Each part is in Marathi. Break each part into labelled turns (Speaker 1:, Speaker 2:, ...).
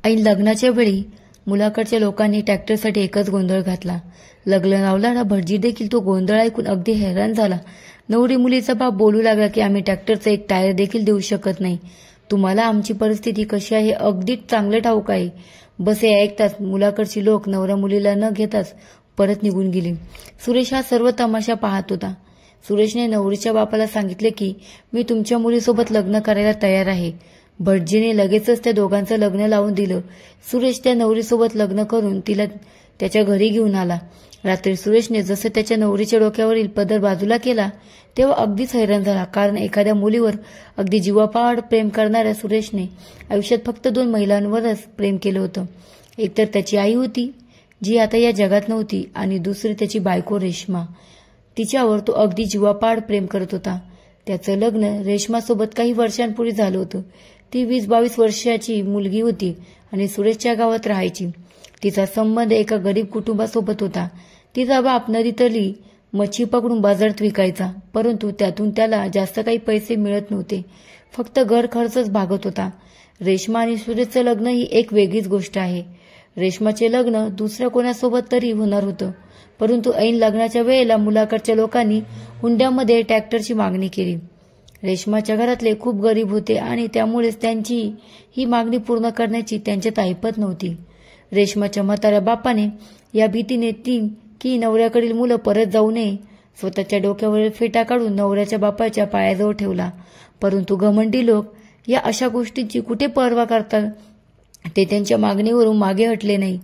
Speaker 1: ऐन लग्नाच्या वेळी मुलाकडच्या लोकांनी ट्रॅक्टरसाठी एकच गोंधळ घातला. लग्न लावणारा भटजी देखील तो गोंधळ ऐकून अगदी हैराण झाला. नवरी मुलीचा बाप बोलू लागला की आम्ही ट्रॅक्टरचा एक टायर देखील देऊ शकत नाही. तुम्हाला आमची परिस्थिती कशी आहे अगदी चांगलं ठाऊक आहे. बस हे ऐकताच मुलाकडची लोक नवरा मुलीला न घेताच परत निघून गेली. सुरेश हा सर्व तमाशा पाहत होता. सुरेशने नवरीच्या बापाला सांगितले की मी तुमच्या मुलीसोबत लग्न करायला तयार आहे. भटजीने लगेचच त्या दोघांचं लग्न लावून दिलं. सुरेश त्या नवरीसोबत लग्न करून तिला त्याच्या घरी घेऊन आला. रात्री सुरेशने जसं त्याच्या नवरीच्या डोक्यावरील पदर बाजूला केला तेव्हा अगदीच हैराण झाला. कारण एखाद्या मुलीवर अगदी जीवापाड प्रेम करणाऱ्या सुरेशने आयुष्यात फक्त 2 महिलांवरच प्रेम केलं होतं. एकतर त्याची आई होती जी आता या जगात नव्हती आणि दुसरी त्याची बायको रेश्मा. तिच्यावर तो अगदी जीवापाड प्रेम करत होता. त्याचं लग्न रेश्मासोबत काही वर्षांपूर्वी झालं होतं. ती 20-22 वर्षाची मुलगी होती आणि सुरेशच्या गावात राहायची. तिचा संबंध एका गरीब कुटुंबासोबत होता. तिचा बाप नदीतली मच्छी पकडून बाजारात विकायचा, परंतु त्यातून त्याला जास्त काही पैसे मिळत नव्हते. फक्त घर खर्चच भागत होता. रेश्मा आणि सुरेशचं लग्न ही एक वेगळीच गोष्ट आहे. रेश्माचे लग्न दुसऱ्या कोणासोबत तरी होणार होतं, परंतु ऐन लग्नाच्या वेळेला मुलाकडच्या लोकांनी हुंड्यामध्ये ट्रॅक्टरची मागणी केली. रेश्माच्या घरातले खूप गरीब होते आणि त्यामुळेच त्यांची ही मागणी पूर्ण करण्याची त्यांच्यात ऐपत नव्हती. रेश्माच्या म्हाताऱ्या बापाने या भीतीने की नवऱ्याकडील मुलं परत जाऊ नये स्वतःच्या डोक्यावरील फेटा काढून नवऱ्याच्या बापाच्या पायाजवळ ठेवला. परंतु घमंडी लोक या अशा गोष्टींची कुठे पर्वा करतात. ते त्यांच्या मागणीवरून मागे हटले नाही.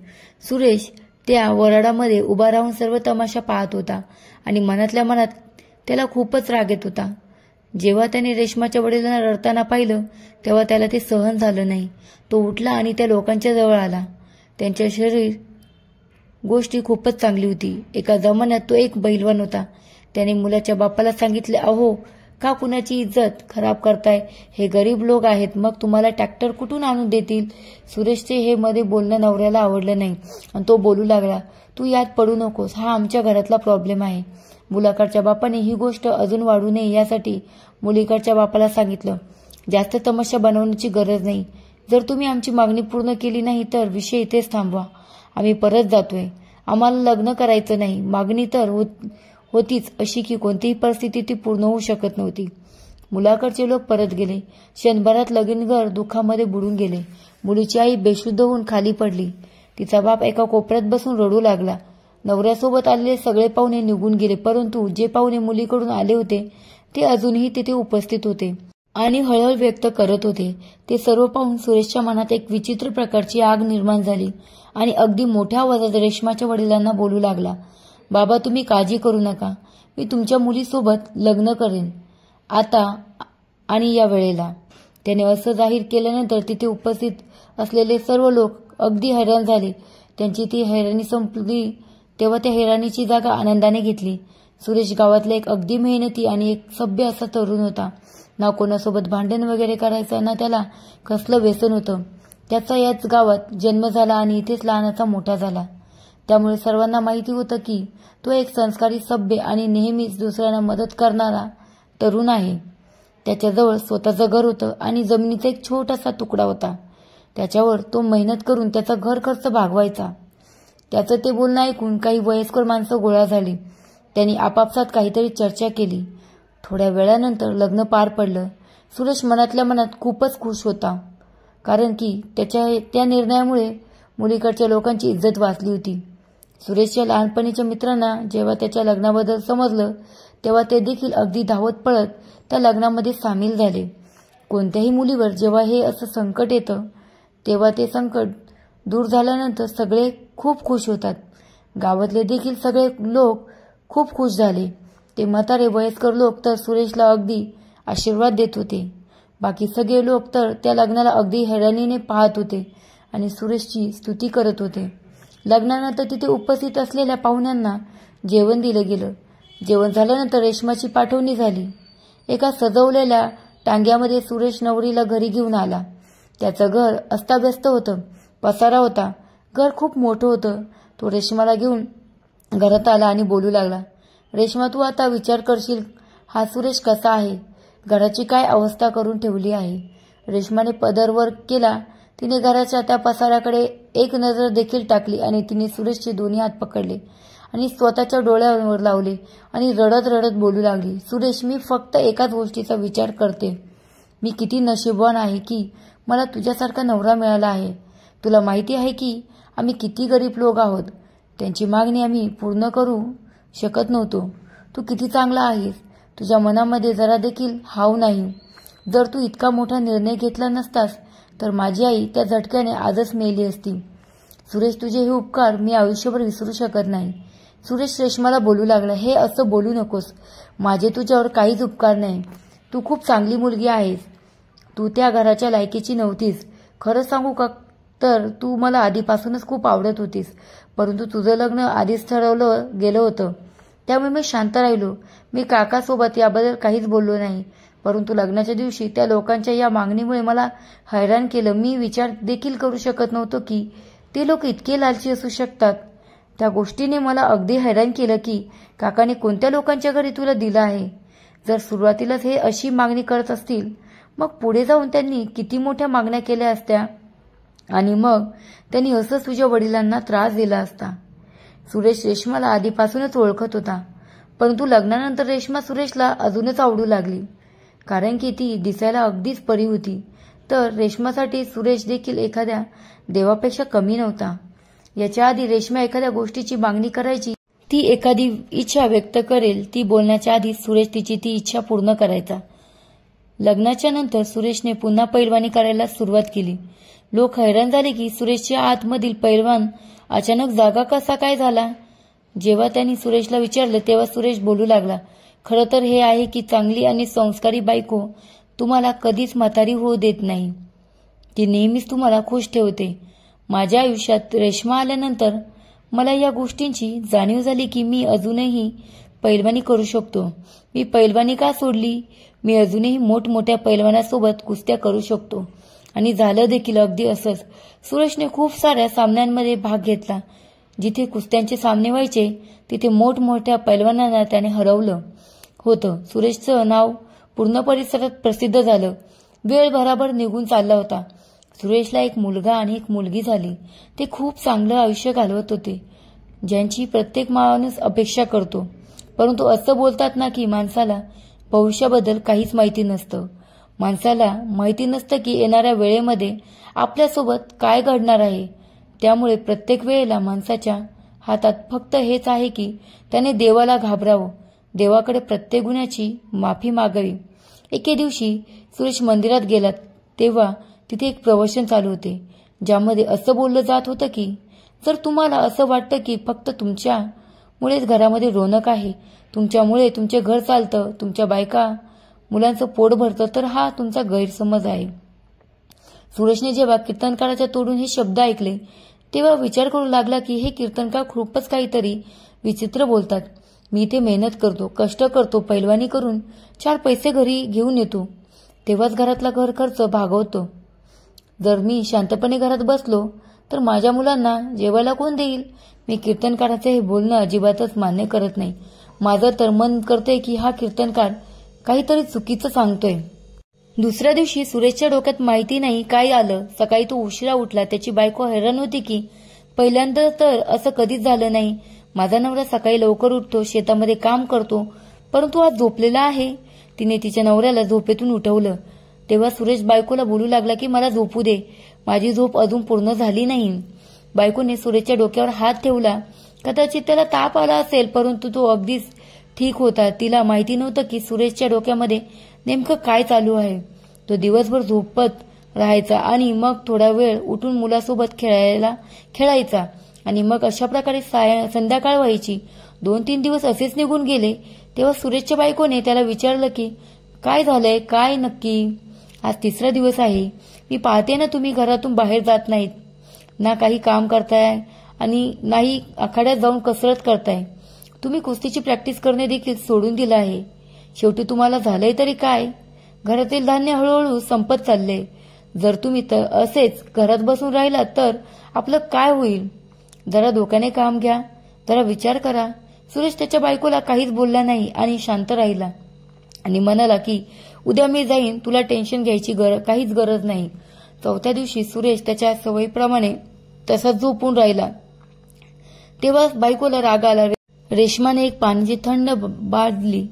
Speaker 1: सुरेश त्या वराडामध्ये उभा राहून सर्व तमाशा पाहत होता आणि मनातल्या मनात त्याला खूपच राग येत होता. जेव्हा त्याने रेश्माच्या वडिलांना रडताना पाहिलं तेव्हा त्याला ते सहन झालं नाही. तो उठला आणि त्या लोकांच्या जवळ आला. त्यांच्या शरीर गोष्टी खूपच चांगली होती. एका जमान्यात तो एक पैलवान होता. त्याने मुलाच्या बापाला सांगितले, अहो का कुणाची इज्जत खराब करताय? हे गरीब लोक आहेत, मग तुम्हाला ट्रॅक्टर कुठून आणून देतील? सुरेशचे हे मध्ये बोलणं नवऱ्याला आवडलं नाही आणि तो बोलू लागला, तू यात पडू नकोस, हा आमच्या घरातला प्रॉब्लेम आहे. मुलाकडच्या बापाने ही गोष्ट अजून वाढू नये यासाठी मुलीकडच्या बापाला सांगितलं, जास्त तमाशा बनवण्याची गरज नाही. जर तुम्ही आमची मागणी पूर्ण केली नाही तर विषय इथेच थांबवा. आम्ही परत जातोय. आम्हाला लग्न करायचं नाही. मागणी तर होतीच अशी की कोणतीही परिस्थिती ती पूर्ण होऊ शकत नव्हती. मुलाकडचे लोक परत गेले. क्षणभरात लगीनघर दुःखामध्ये बुडून गेले. मुलीची आई बेशुद्ध होऊन खाली पडली. तिचा बाप एका कोपऱ्यात बसून रडू लागला. नवऱ्यासोबत आलेले सगळे पाहुणे निघून गेले, परंतु जे पाहुणे मुलीकडून आले होते ते अजूनही तिथे उपस्थित होते आणि हळहळ व्यक्त करत होते. ते सर्व पाहून सुरेशच्या मनात एक विचित्र प्रकारची आग निर्माण झाली आणि अगदी मोठ्या आवाजात रेश्माच्या वडिलांना बोलू लागला, बाबा तुम्ही काळजी करू नका. मी तुमच्या मुलीसोबत लग्न करेन आता आणि या वेळेला. त्याने असं जाहीर केल्यानंतर तिथे उपस्थित असलेले सर्व लोक अगदी हैराण झाले. त्यांची ती हैराणी संपली तेव्हा त्या हैराणीची जागा आनंदाने घेतली. सुरेश गावातला एक अगदी मेहनती आणि एक सभ्य असा तरुण होता. ना कोणासोबत भांडण वगैरे करायचं ना त्याला कसलं व्यसन होतं. त्याचा याच गावात जन्म झाला आणि इथेच लहानाचा मोठा झाला. त्यामुळे सर्वांना माहिती होतं की तो एक संस्कारी, सभ्य आणि नेहमीच दुसऱ्यांना मदत करणारा तरुण आहे. त्याच्याजवळ स्वतःचं घर होतं आणि जमिनीचा एक छोटासा तुकडा होता. त्याच्यावर तो मेहनत करून त्याचा घर खर्च भागवायचा. त्याचं ते बोलणं ऐकून काही वयस्कर माणसं गोळा झाली. त्यांनी आपापसात काहीतरी चर्चा केली. थोड्या वेळानंतर लग्न पार पडलं. सुरेश मनातल्या मनात खूपच खुश होता, कारण की त्याच्या त्या निर्णयामुळे मुलीकडच्या लोकांची इज्जत वाचली होती. सुरेशच्या लहानपणीच्या मित्रांना जेव्हा त्याच्या लग्नाबद्दल समजलं तेव्हा ते देखील अगदी धावत पळत त्या लग्नामध्ये सामील झाले. कोणत्याही मुलीवर जेव्हा हे असं संकट येतं तेव्हा ते संकट दूर झाल्यानंतर सगळे खूप खुश होतात. गावातले देखील सगळे लोक खूप खुश झाले. ते म्हातारे वयस्कर लोक तर सुरेशला अगदी आशीर्वाद देत होते. बाकी सगळे लोक तर त्या लग्नाला अगदी हैराणीने पाहत होते आणि सुरेशची स्तुती करत होते. लग्नानंतर तिथे उपस्थित असलेल्या पाहुण्यांना जेवण दिलं गेलं. जेवण झाल्यानंतर रेश्माची पाठवणी झाली. एका सजवलेल्या टांग्यामध्ये सुरेश नवरीला घरी घेऊन आला. त्याचं घर अस्ताव्यस्त होतं, पसारा होता. घर खूप मोठं होतं. तो रेश्माला घेऊन घरात आला आणि बोलू लागला, रेश्मा तू आता विचार करशील हा सुरेश कसा आहे, घराची काय अवस्था करून ठेवली आहे. रेश्माने पदर वर केला तिने घराच्या त्या पसाराकडे एक नजर देखील टाकली आणि तिने सुरेशचे दोन्ही हात पकडले आणि स्वतःच्या डोळ्यावर लावले आणि रडत रडत बोलू लागली, सुरेश, मी फक्त एकाच गोष्टीचा विचार करते. मी किती नशीबवान आहे की मला तुझ्यासारखा नवरा मिळाला आहे. तुला माहिती आहे की आम्ही किती गरीब लोक आहोत. त्यांची मागणी आम्ही पूर्ण करू शकत नव्हतो. तू किती चांगला आहेस. तुझ्या मनामध्ये जरा देखील हाव नाही. जर तू इतका मोठा निर्णय घेतला नसतास तर माझी आई त्या झटक्याने आजच मेली असती. सुरेश, तुझे हे उपकार मी आयुष्यभर विसरू शकत नाही. सुरेश रेश्माला बोलू लागला, हे असं बोलू नकोस. माझे तुझ्यावर काहीच उपकार नाही. तू खूप चांगली मुलगी आहेस. तू त्या घराच्या लायकीची नव्हतीस. खरं सांगू का तर तू मला आधीपासूनच खूप आवडत होतीस. परंतु तुझं लग्न आधीच ठरवलं गेलं होतं. त्यामुळे मी शांत राहिलो. मी काकासोबत याबद्दल काहीच बोललो नाही. परंतु लग्नाच्या दिवशी त्या लोकांच्या या मागणीमुळे मला हैराण केलं. मी विचार देखील करू शकत नव्हतो की ते लोक इतके लालची असू शकतात. त्या गोष्टीने मला अगदी हैराण केलं की काकाने कोणत्या लोकांच्या घरी तुला दिलं आहे. जर सुरुवातीलाच हे अशी मागणी करत असतील मग पुढे जाऊन त्यांनी किती मोठ्या मागण्या केल्या असत्या आणि मग त्यांनी असंच तुझ्या वडिलांना त्रास दिला असता. सुरेश रेश्माला आधीपासूनच ओळखत होता. परंतु लग्नानंतर रेश्मा सुरेशला अजूनच आवडू लागली. कारण की ती दिसायला अगदीच परी होती. तर रेश्मासाठी सुरेश देखील एखाद्या देवापेक्षा कमी नव्हता. याच्या आधी रेश्मा एखाद्या गोष्टीची मागणी करायची. ती एखादी इच्छा व्यक्त करेल. ती बोलण्याच्या आधी सुरेश तिची ती इच्छा पूर्ण करायचा. लग्नाच्या नंतर सुरेशने पुन्हा पैलवानी करायला सुरुवात केली. लोक हैराण झाले की सुरेशच्या आतमधील पैलवान अचानक जागा कसा काय झाला. जेव्हा त्यांनी सुरेशला विचारलं तेव्हा सुरेश बोलू लागला, खरं तर हे आहे की चांगली आणि संस्कारी बायको तुम्हाला कधीच म्हातारी होऊ देत नाही. ती नेहमीच तुम्हाला खुश ठेवते. माझ्या आयुष्यात रेश्मा आल्यानंतर मला या गोष्टींची जाणीव झाली की मी अजूनही पैलवानी करू शकतो. मी पैलवानी का सोडली. मी अजूनही मोठमोठ्या पैलवानासोबत कुस्त्या करू शकतो. आणि झालं देखील अगदी असंच. सुरेशने खूप साऱ्या सामन्यांमध्ये भाग घेतला. जिथे कुस्त्यांचे सामने व्हायचे तिथे मोठमोठ्या पैलवानांना त्याने हरवलं होतं. सुरेशचं नाव पूर्ण परिसरात प्रसिद्ध झालं. वेळ भराभर निघून चालला होता. सुरेशला एक मुलगा आणि एक मुलगी झाली. ते खूप चांगलं आयुष्य घालवत होते, ज्यांची प्रत्येक माणूस अपेक्षा करतो. परंतु असं बोलतात ना की माणसाला भविष्याबद्दल काहीच माहिती नसतं. माणसाला माहिती नसतं की येणाऱ्या वेळेमध्ये आपल्यासोबत काय घडणार आहे. त्यामुळे प्रत्येक वेळेला माणसाच्या हातात फक्त हेच आहे की त्याने देवाला घाबरावं, देवाकडे प्रत्येक गुन्ह्याची माफी मागावी. एके दिवशी सुरेश मंदिरात गेला तेव्हा तिथे एक प्रवचन चालू होते, ज्यामध्ये असं बोललं जात होतं की जर तुम्हाला असं वाटतं की फक्त तुमच्यामुळेच घरामध्ये रोनक आहे, तुमच्यामुळे तुमचे घर चालतं, तुमच्या बायका मुलांचं पोट भरतं, तर हा तुमचा गैरसमज आहे. सुरेशने जेव्हा कीर्तनकाराच्या तोडून हे शब्द ऐकले तेव्हा विचार करू लागला की हे कीर्तनकार खूपच काहीतरी विचित्र बोलतात. मी इथे मेहनत करतो, कष्ट करतो, पैलवानी करून 4 पैसे घरी घेऊन येतो, तेव्हाच घरातला घर खर्च भागवतो. जर मी शांतपणे घरात बसलो तर माझ्या मुलांना जेवायला कोण देईल. मी कीर्तनकाराचे हे बोलणं अजिबातच मान्य करत नाही. माझं तर मन करते की हा कीर्तनकार काहीतरी चुकीचं सांगतोय. दुसऱ्या दिवशी सुरेशच्या डोक्यात माहिती नाही काय आलं. सकाळी तो उशिरा उठला. त्याची बायको हैराण होती की पहिल्यांदा तर असं कधीच झालं नाही. माझा नवरा सकाळी लवकर उठतो, शेतामध्ये काम करतो, परंतु आज झोपलेला आहे. तिने तिच्या नवऱ्याला झोपेतून उठवलं. तेव्हा सुरेश बायकोला बोलू लागला की मला झोपू दे, माझी झोप अजून पूर्ण झाली नाही. बायकोने सुरेशच्या डोक्यावर हात ठेवला. कदाचित त्याला ताप आला असेल, परंतु तो अगदीच ठीक होता. तिला माहिती नव्हतं की सुरेशच्या डोक्यामध्ये नेमकं काय चालू आहे. तो दिवसभर झोपत राहायचा आणि मग थोडा वेळ उठून मुलासोबत खेळायचा आणि मग अशा प्रकारे संध्याकाळ व्हायची. 2-3 दिवस असेच निघून गेले. तेव्हा सुरेशच्या बायकोने त्याला विचारलं की काय झालंय, काय नक्की. आज 3रा दिवस आहे. मी पाहते ना तुम्ही घरातून बाहेर जात नाहीत, ना काही काम करताय आणि नाही आखाड्यात जाऊन कसरत करताय. तुम्ही कुस्तीची प्रॅक्टिस करणे देखील सोडून दिलं आहे. शेवटी तुम्हाला झालंय तरी काय. घरातील धान्य हळूहळू संपत चाललंय. जर तुम्ही असेच घरात बसून राहिलात तर आपलं काय होईल. जरा डोक्याने काम घ्या, जरा विचार करा. सुरेश त्याच्या बायकोला काहीच बोलला नाही आणि शांत राहिला आणि म्हणाला की उद्या मी जाईन, तुला टेन्शन घ्यायची काहीच गरज नाही. चौथ्या दिवशी सुरेश त्याच्या सवयीप्रमाणे तसाच झोपून राहिला. तेव्हा बायकोला राग आला. रेशमाने एक पाण्याची थंड बादली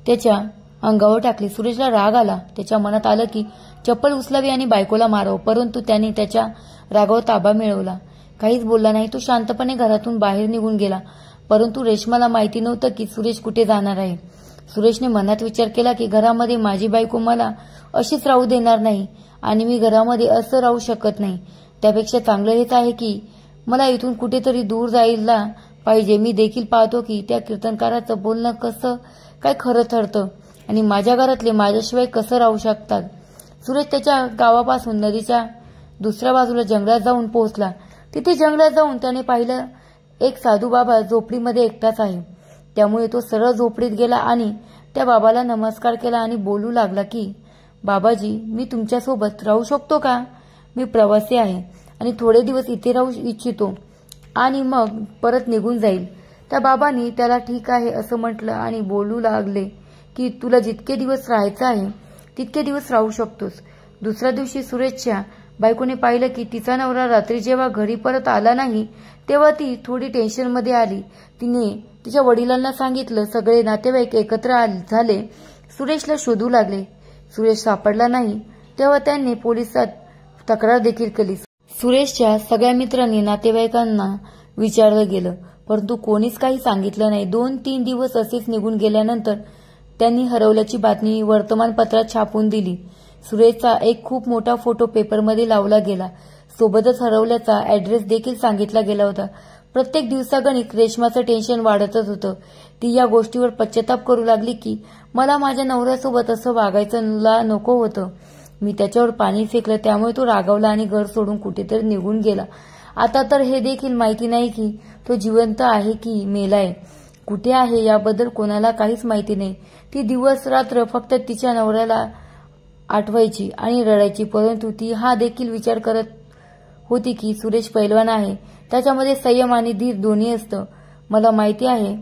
Speaker 1: त्याच्या अंगावर टाकली. सुरेशला राग आला. त्याच्या मनात आलं की चप्पल उचलावी आणि बायकोला मारावं, परंतु त्याने त्याच्या रागावर ताबा मिळवला. काहीच बोलला नाही. तो शांतपणे घरातून बाहेर निघून गेला. परंतु रेशमाला माहिती नव्हतं की सुरेश कुठे जाणार आहे. सुरेशने मनात विचार केला की घरामध्ये माझी बायको मला अशीच राहू देणार नाही आणि मी घरामध्ये असं राहू शकत नाही. त्यापेक्षा चांगलं हेच आहे की मला इथून कुठेतरी दूर जायला पाहिजे. मी देखील पाहतो की त्या कीर्तनकाराचं बोलणं कसं काय खरं ठरतं आणि माझ्या घरातले माझ्याशिवाय कसं राहू शकतात. सुरेश त्याच्या गावापासून नदीच्या दुसऱ्या बाजूला जंगलात जाऊन पोहोचला. तिथे जंगलात जाऊन त्याने पाहिलं एक साधू बाबा झोपडीमध्ये एकटाच आहे. त्यामुळे तो सरळ झोपडीत गेला आणि त्या बाबाला नमस्कार केला आणि बोलू लागला की बाबाजी, मी तुमच्यासोबत राहू शकतो का? मी प्रवासी आहे आणि थोडे दिवस इथे राहू इच्छितो आणि मग परत निघून जाईल. त्या बाबांनी त्याला ठीक आहे असं म्हटलं आणि बोलू लागले की तुला जितके दिवस राहायचं आहे तितके दिवस राहू शकतोस. दुसऱ्या दिवशी सुरेशच्या बायकोने पाहिलं की तिचा नवरा रात्री जेव्हा घरी परत आला नाही तेव्हा ती थोडी टेन्शनमध्ये आली. तिने तिच्या वडिलांना सांगितलं. सगळे नातेवाईक एकत्र झाले. सुरेशला शोधू लागले. सुरेश सापडला नाही तेव्हा त्यांनी पोलिसात तक्रार देखील केली. सुरेशच्या सगळ्या मित्रांनी नातेवाईकांना विचारलं गेलं, परंतु कोणीच काही सांगितलं नाही. 2-3 दिवस असेच निघून गेल्यानंतर त्यांनी हरवल्याची बातमी वर्तमानपत्रात छापून दिली. सुरेशचा एक खूप मोठा फोटो पेपरमध्ये लावला गेला. सोबतच हरवल्याचा ऍड्रेस देखील सांगितला गेला होता. प्रत्येक दिवसागणिक रेशमाचं टेन्शन वाढतच होतं. ती या गोष्टीवर पश्चाताप करू लागली की मला माझ्या नवऱ्यासोबत असं वागायचं नको होतं. मी त्याच्यावर पाणी फेकलं त्यामुळे तो रागावला आणि घर सोडून कुठेतरी निघून गेला. आता तर हे देखील माहिती नाही की तो जिवंत आहे की मेलाय. कुठे आहे याबद्दल कोणाला काहीच माहिती नाही. ती दिवस रात्र फक्त तिच्या नवऱ्याला आठवायची आणि रडायची. परंतु ती हा देखील विचार करत होती की सुरेश पैलवान आहे. त्याच्यामध्ये संयम आणि धीर दोन्ही असतं. मला माहिती आहे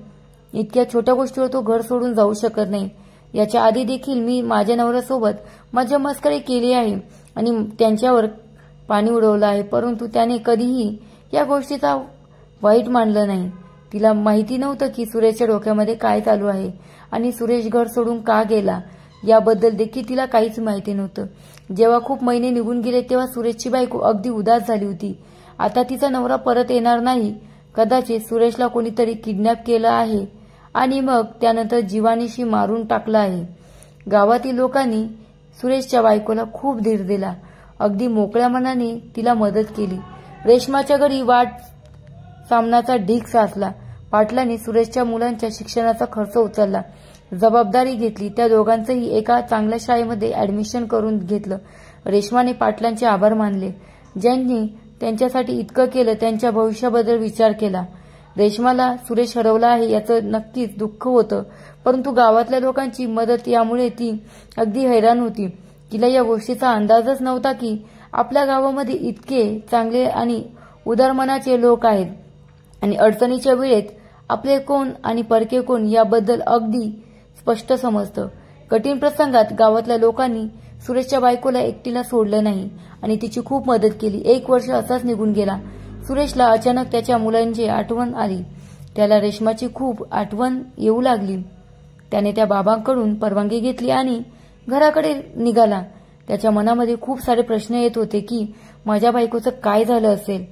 Speaker 1: इतक्या छोट्या गोष्टीवर तो घर सोडून जाऊ शकत नाही. याच्या आधी देखील मी माझ्या नवऱ्यासोबत मजा मस्करी केली आहे आणि त्यांच्यावर पाणी उडवलं आहे, परंतु त्याने कधीही या गोष्टीचा वाईट मानलं नाही. तिला माहिती नव्हतं की सुरेशच्या डोक्यामध्ये काय चालू आहे आणि सुरेश घर सोडून का गेला याबद्दल देखील तिला काहीच माहिती नव्हतं. जेव्हा खूप महिने निघून गेले तेव्हा सुरेशची बायको अगदी उदास झाली होती. आता तिचा नवरा परत येणार नाही. कदाचित सुरेशला कोणीतरी किडनॅप केलं आहे आणि मग त्यानंतर जीवानीशी मारून टाकलं आहे. गावातील लोकांनी सुरेशच्या बायकोला खूप धीर दिला. अगदी मोकळ्या मनाने तिला मदत केली. रेशमाच्या घरी वाट सामनाचा ढीग साचला. पाटलांनी सुरेशच्या मुलांच्या शिक्षणाचा खर्च उचलला, जबाबदारी घेतली. त्या दोघांचंही एका चांगल्या शाळेमध्ये ऍडमिशन करून घेतलं. रेशमाने पाटलांचे आभार मानले, ज्यांनी त्यांच्यासाठी इतकं केलं. त्यांच्या भविष्याबद्दल विचार केला. रेशमाला सुरेश हरवला आहे याचं नक्कीच दुःख होतं, परंतु गावातल्या लोकांची मदत यामुळे ती अगदी हैराण होती. तिला या गोष्टीचा अंदाजच नव्हता की आपल्या गावामध्ये इतके चांगले आणि उदार मनाचे लोक आहेत आणि अडचणीच्या वेळेत आपले कोण आणि परके कोण याबद्दल अगदी स्पष्ट समजतं. कठीण प्रसंगात गावातल्या लोकांनी सुरेशच्या बायकोला एकटीला सोडलं नाही आणि तिची खूप मदत केली. 1 वर्ष असाच निघून गेला. सुरेशला अचानक त्याच्या मुलांची आठवण आली. त्याला रेशमाची खूप आठवण येऊ लागली. त्याने त्या बाबांकडून परवानगी घेतली आणि घराकडे निघाला. त्याच्या मनामध्ये खूप सारे प्रश्न येत होते की माझ्या बायकोचं काय झालं असेल,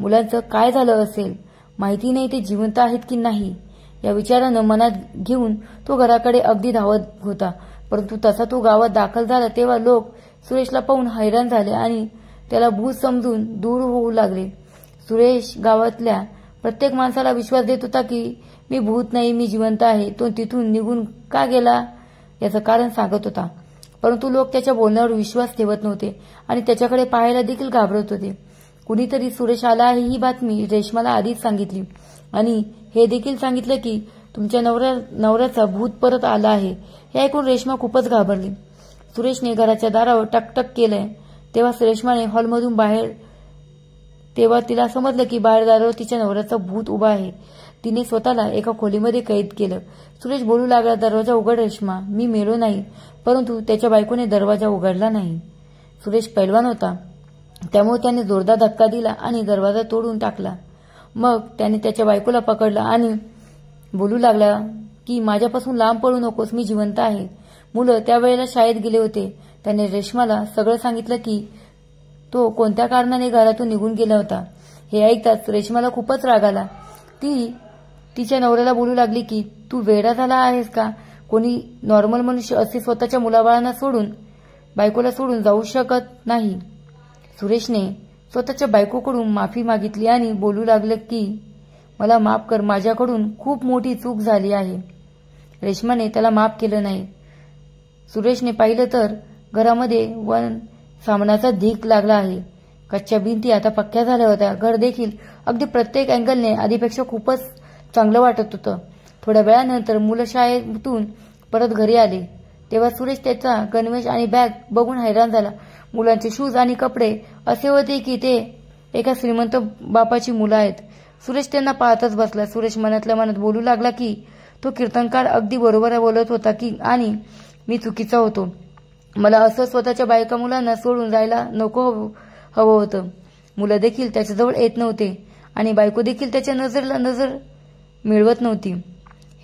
Speaker 1: मुलांचं काय झालं असेल, माहिती नाही ते जिवंत आहेत की नाही. या विचारानं मनात घेऊन तो घराकडे अगदी धावत होता. परंतु तसा तो गावात दाखल झाला तेव्हा लोक सुरेशला पाहून हैराण झाले आणि त्याला भूत समजून दूर होऊ लागले. सुरेश गावातल्या प्रत्येक माणसाला विश्वास देत होता की मी भूत नाही, मी जिवंत आहे. तो तिथून निघून का गेला याचं कारण सांगत होता, परंतु लोक त्याच्या बोलण्यावर विश्वास ठेवत नव्हते आणि त्याच्याकडे पाहायला देखील घाबरत होते. कुणीतरी सुरेश आला आहे ही बातमी रेशमाला आधीच सांगितली आणि हे देखील सांगितलं की तुमच्या नवऱ्याचा भूत परत आला आहे. हे ऐकून रेशमा खूपच घाबरली. सुरेशने घराच्या दारावर टकटक केलंय तेव्हा रेशमाने हॉलमधून बाहेर तेव्हा तिला समजलं की बाहेर दारावर तिच्या नवऱ्याचं भूत उभा आहे. तिने स्वतःला एका खोलीमध्ये कैद केलं. सुरेश बोलू लागला, दरवाजा उघड रेशमा, मी मेलो नाही. परंतु त्याच्या बायकोने दरवाजा उघडला नाही. सुरेश पैलवान होता. त्यामुळे त्याने जोरदार धक्का दिला आणि दरवाजा तोडून टाकला. मग त्याने त्याच्या बायकोला पकडलं आणि बोलू लागला की माझ्यापासून लांब पळू नकोस, मी जिवंत आहे. मुलं त्यावेळेला शाळेत गेले होते. त्याने रेश्माला सगळं सांगितलं की तो कोणत्या कारणाने घरातून निघून गेला होता. हे ऐकताच रेश्माला खूपच राग आला. ती तिच्या नवऱ्याला बोलू लागली की तू वेडा झाला आहेस का? कोणी नॉर्मल मनुष्य असे स्वतःच्या मुलाबाळांना सोडून बायकोला सोडून जाऊ शकत नाही. सुरेशने स्वतःच्या बायकोकडून माफी मागितली आणि बोलू लागले की मला माफ कर, माझ्याकडून खूप मोठी चूक झाली आहे. रेश्माने त्याला माफ केलं नाही. सुरेशने पाहिलं तर घरामध्ये वन सामानाचा ढीग लागला आहे. कच्च्या भिंती आता पक्क्या झाल्या होत्या. घर देखील अगदी प्रत्येक अँगलने आधीपेक्षा खूपच चांगलं वाटत होतं. थोड्या वेळानंतर मुलं शाळेतून परत घरी आले तेव्हा सुरेश त्याचा गणवेश आणि बॅग बघून हैराण झाला. मुलांचे शूज आणि कपडे असे होते की ते एका श्रीमंत बापाची मुलं आहेत. सुरेश त्यांना पाहतच बसला. सुरेश मनातल्या मनात बोलू लागला की तो कीर्तनकार अगदी बरोबर बोलत होता की आणि मी चुकीचा होतो. मला असं स्वतःच्या बायका मुलांना सोडून जायला नको हवं होतं. मुलं देखील त्याच्याजवळ येत नव्हते आणि बायको देखील त्याच्या नजरेला नजर मिळवत नव्हती.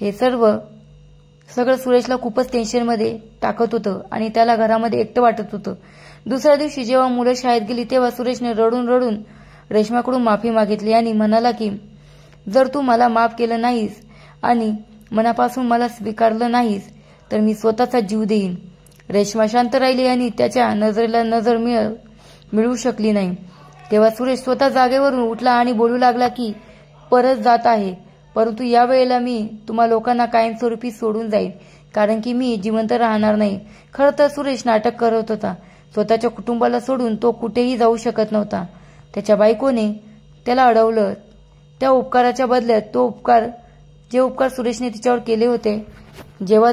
Speaker 1: हे सगळं सुरेशला खूपच टेन्शनमध्ये टाकत होतं आणि त्याला घरामध्ये एकटं वाटत होतं. दुसऱ्या दिवशी जेव्हा मुलं शाळेत गेली तेव्हा सुरेशने रडून रडून रेश्माकडून माफी मागितली आणि म्हणाला की जर तू मला माफ केलं नाहीस आणि मनापासून मला स्वीकारलं नाहीस तर मी स्वतःचा जीव देईन. रेश्मा शांत राहिली आणि त्याच्या नजरेला नजर मिळवू शकली नाही. तेव्हा सुरेश स्वतः जागेवरून उठला आणि बोलू लागला की परत जात आहे, परंतु यावेळेला मी तुम्हा लोकांना कायमस्वरूपी सोडून जाईन, कारण की मी जिवंत राहणार नाही. खरं तर सुरेश नाटक करत होता. स्वतःच्या कुटुंबाला सोडून तो कुठेही जाऊ शकत नव्हता. त्याच्या बायकोने त्याला अडवलं. त्या उपकाराच्या बदल्यात जे उपकार सुरेशने तिच्यावर केले होते, जेव्हा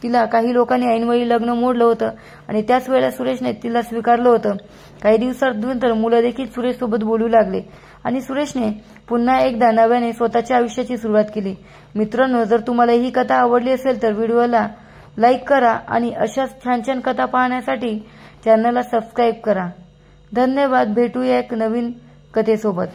Speaker 1: तिला काही लोकांनी ऐनवेळी लग्न मोडलं होतं आणि त्याच वेळेला सुरेशने तिला स्वीकारलं होतं. काही दिवसांनंतर मुलं देखील सुरेशसोबत बोलू लागले आणि सुरेशने पुन्हा एकदा नव्याने स्वतःच्या आयुष्याची सुरुवात केली. मित्रांनो, जर तुम्हाला ही कथा आवडली असेल तर व्हिडिओला लाईक करा आणि अशाच छान छान कथा पाहण्यासाठी चॅनलला सबस्क्राईब करा. धन्यवाद. भेटूया एक नवीन कथेसोबत.